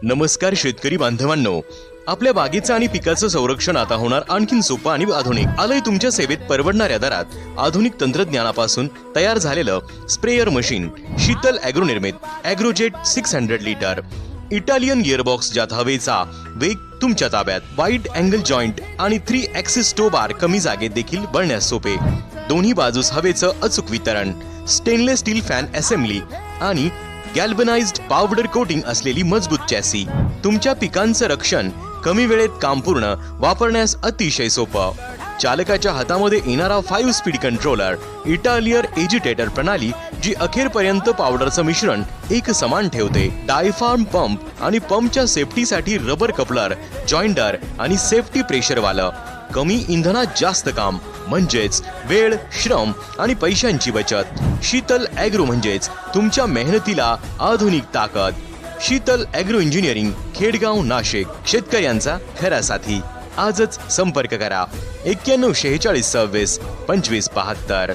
नमस्कार शेतकरी बांधवांनो, आपल्या बागेचं आणि पिकाचं संरक्षण आता होणार आणखीन सोपं आणि आधुनिक. आलंय तुमच्या सेवेत परवडणाऱ्या दरात आधुनिक तंत्रज्ञानापासून तयार झालेलं स्प्रेयर मशीन शीतल ॲग्रो निर्मित ॲग्रोजेट 600 लिटर. इटालियन गिअरबॉक्स ज्यात हवेचा वेग तुमच्या ताब्यात, वाईड अँगल जॉईंट आणि 3 ॲक्सिस टो बार कमी जागेत देखील वळण्यास सोपे, दोन्ही बाजूस हवेचं अचूक वितरण, स्टेनलेस स्टील फॅन असेंब्ली आणि गॅल्वनाइज्ड पावडर कोटिंग असलेली मजबूत चॅसी. तुमच्या पिकांचं रक्षण कमी वेळेत काम पूर्ण, वापरण्यास अतिशय सोपं. चालकाच्या हातामध्ये येणारा 5 स्पीड कंट्रोलर, इटालियर एजिटेटर प्रणाली जी अखेरपर्यंत पावडरचं मिश्रण एक समान ठेवते, डायफार्म पंप आणि पंपच्या सेफ्टीसाठी रबर कपलर, जॉइंडर आणि सेफ्टी प्रेशरवालं. कमी इंधनात जास्त काम म्हणजेच वेळ, श्रम आणि पैशांची बचत. शीतल ॲग्रो म्हणजेच तुमच्या मेहनतीला आधुनिक ताकद. Sheetal agro engineering, Khedgaon, Nashik. शेतकऱ्यांचा खरा साथी. आजच संपर्क करा 91 46 26 25 72.